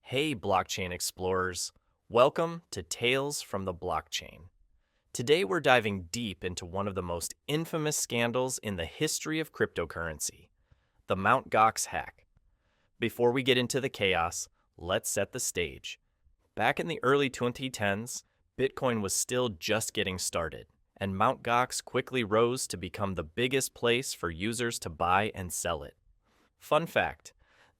Hey, blockchain explorers. Welcome to Tales from the Blockchain. Today we're diving deep into one of the most infamous scandals in the history of cryptocurrency, the Mt. Gox hack. Before we get into the chaos, let's set the stage. Back in the early 2010s, Bitcoin was still just getting started, and Mt. Gox quickly rose to become the biggest place for users to buy and sell it. Fun fact: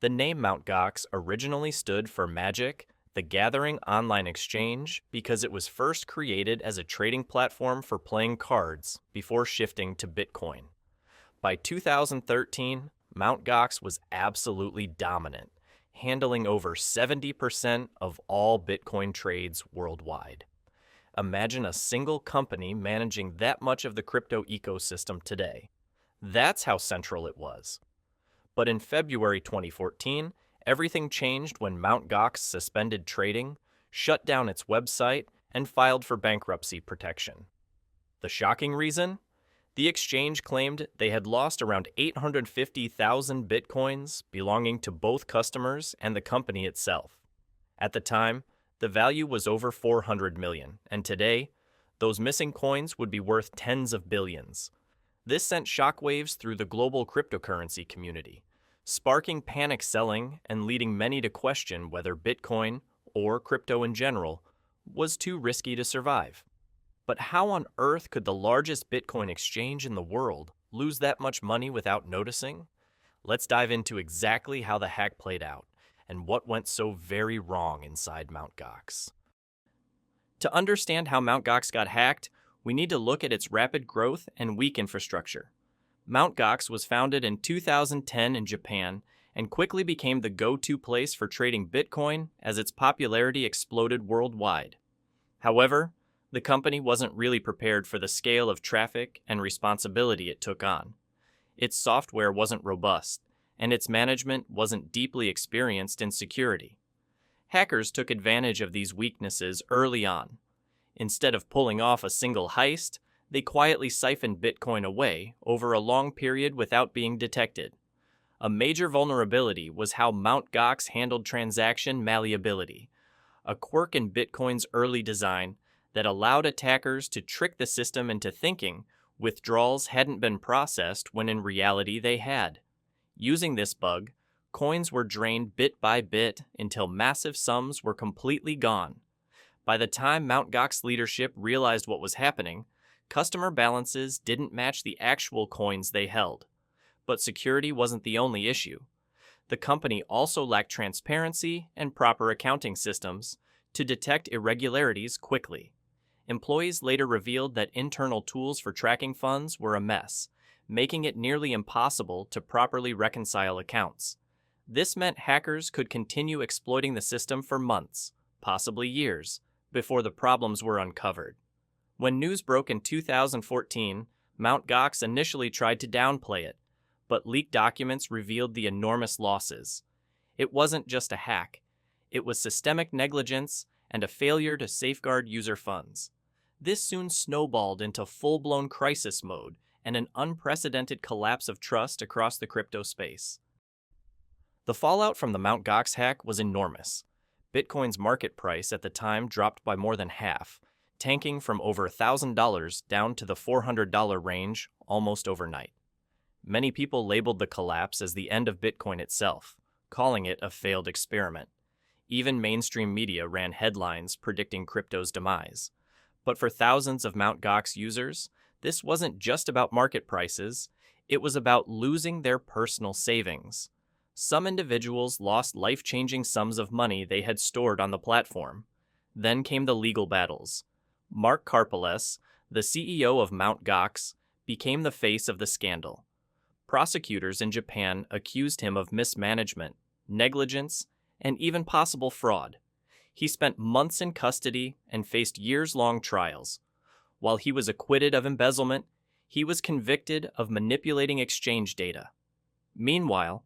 the name Mt. Gox originally stood for Magic, the Gathering Online Exchange, because it was first created as a trading platform for playing cards before shifting to Bitcoin. By 2013, Mt. Gox was absolutely dominant, handling over 70% of all Bitcoin trades worldwide. Imagine a single company managing that much of the crypto ecosystem today. That's how central it was. But in February 2014, everything changed when Mt. Gox suspended trading, shut down its website, and filed for bankruptcy protection. The shocking reason? The exchange claimed they had lost around 850,000 bitcoins belonging to both customers and the company itself. At the time, the value was over 400 million, and today, those missing coins would be worth tens of billions. This sent shockwaves through the global cryptocurrency community, sparking panic selling and leading many to question whether Bitcoin, or crypto in general, was too risky to survive. But how on earth could the largest Bitcoin exchange in the world lose that much money without noticing? Let's dive into exactly how the hack played out and what went so very wrong inside Mt. Gox. To understand how Mt. Gox got hacked, we need to look at its rapid growth and weak infrastructure. Mt. Gox was founded in 2010 in Japan and quickly became the go-to place for trading Bitcoin as its popularity exploded worldwide. However, the company wasn't really prepared for the scale of traffic and responsibility it took on. Its software wasn't robust, and its management wasn't deeply experienced in security. Hackers took advantage of these weaknesses early on. Instead of pulling off a single heist, they quietly siphoned Bitcoin away over a long period without being detected. A major vulnerability was how Mt. Gox handled transaction malleability, a quirk in Bitcoin's early design that allowed attackers to trick the system into thinking withdrawals hadn't been processed when in reality they had. Using this bug, coins were drained bit by bit until massive sums were completely gone. By the time Mt. Gox leadership realized what was happening, customer balances didn't match the actual coins they held. But security wasn't the only issue. The company also lacked transparency and proper accounting systems to detect irregularities quickly. Employees later revealed that internal tools for tracking funds were a mess, making it nearly impossible to properly reconcile accounts. This meant hackers could continue exploiting the system for months, possibly years, before the problems were uncovered. When news broke in 2014, Mt. Gox initially tried to downplay it, but leaked documents revealed the enormous losses. It wasn't just a hack. It was systemic negligence and a failure to safeguard user funds. This soon snowballed into full-blown crisis mode and an unprecedented collapse of trust across the crypto space. The fallout from the Mt. Gox hack was enormous. Bitcoin's market price at the time dropped by more than half, tanking from over $1,000 down to the $400 range almost overnight. Many people labeled the collapse as the end of Bitcoin itself, calling it a failed experiment. Even mainstream media ran headlines predicting crypto's demise. But for thousands of Mt. Gox users, this wasn't just about market prices, it was about losing their personal savings. Some individuals lost life-changing sums of money they had stored on the platform. Then came the legal battles. Mark Karpeles, the CEO of Mt. Gox, became the face of the scandal. Prosecutors in Japan accused him of mismanagement, negligence, and even possible fraud. He spent months in custody and faced years-long trials. While he was acquitted of embezzlement, he was convicted of manipulating exchange data. Meanwhile,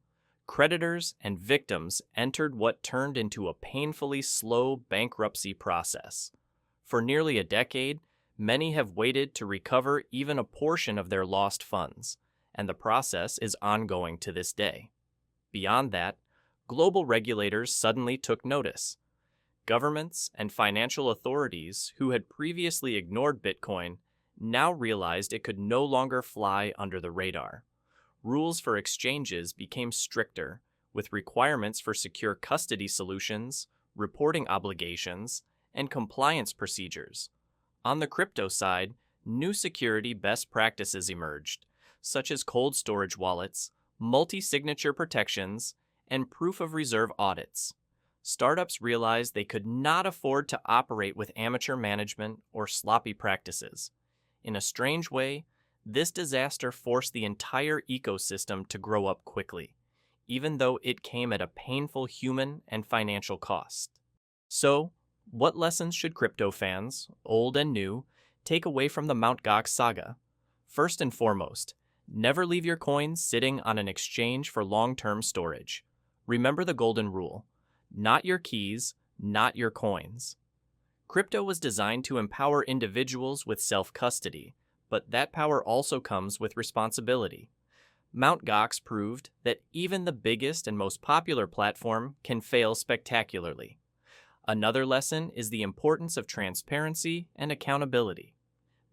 creditors and victims entered what turned into a painfully slow bankruptcy process. For nearly a decade, many have waited to recover even a portion of their lost funds, and the process is ongoing to this day. Beyond that, global regulators suddenly took notice. Governments and financial authorities who had previously ignored Bitcoin now realized it could no longer fly under the radar. Rules for exchanges became stricter, with requirements for secure custody solutions, reporting obligations, and compliance procedures. On the crypto side, new security best practices emerged, such as cold storage wallets, multi-signature protections, and proof of reserve audits. Startups realized they could not afford to operate with amateur management or sloppy practices. In a strange way, this disaster forced the entire ecosystem to grow up quickly, even though it came at a painful human and financial cost. So, what lessons should crypto fans, old and new, take away from the Mt. Gox saga? First and foremost, never leave your coins sitting on an exchange for long-term storage. Remember the golden rule: not your keys, not your coins. Crypto was designed to empower individuals with self-custody, but that power also comes with responsibility. Mt. Gox proved that even the biggest and most popular platform can fail spectacularly. Another lesson is the importance of transparency and accountability.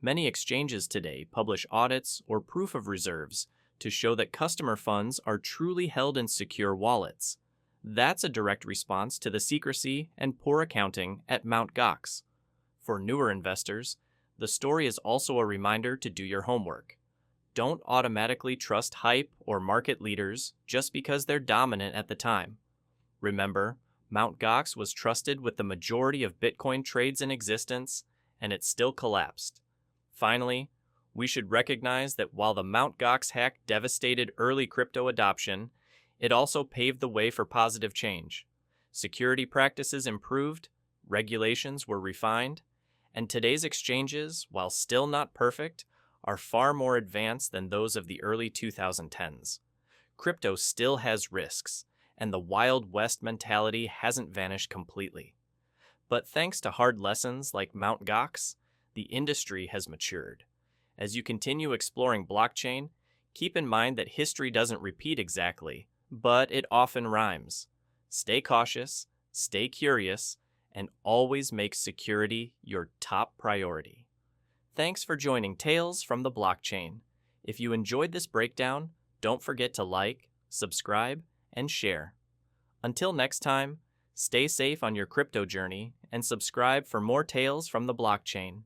Many exchanges today publish audits or proof of reserves to show that customer funds are truly held in secure wallets. That's a direct response to the secrecy and poor accounting at Mt. Gox. For newer investors, the story is also a reminder to do your homework. Don't automatically trust hype or market leaders just because they're dominant at the time. Remember, Mt. Gox was trusted with the majority of Bitcoin trades in existence, and it still collapsed. Finally, we should recognize that while the Mt. Gox hack devastated early crypto adoption, it also paved the way for positive change. Security practices improved, regulations were refined, and today's exchanges, while still not perfect, are far more advanced than those of the early 2010s. Crypto still has risks, and the Wild West mentality hasn't vanished completely. But thanks to hard lessons like Mt. Gox, the industry has matured. As you continue exploring blockchain, keep in mind that history doesn't repeat exactly, but it often rhymes. Stay cautious, stay curious, and always make security your top priority. Thanks for joining Tales from the Blockchain. If you enjoyed this breakdown, don't forget to like, subscribe, and share. Until next time, stay safe on your crypto journey and subscribe for more Tales from the Blockchain.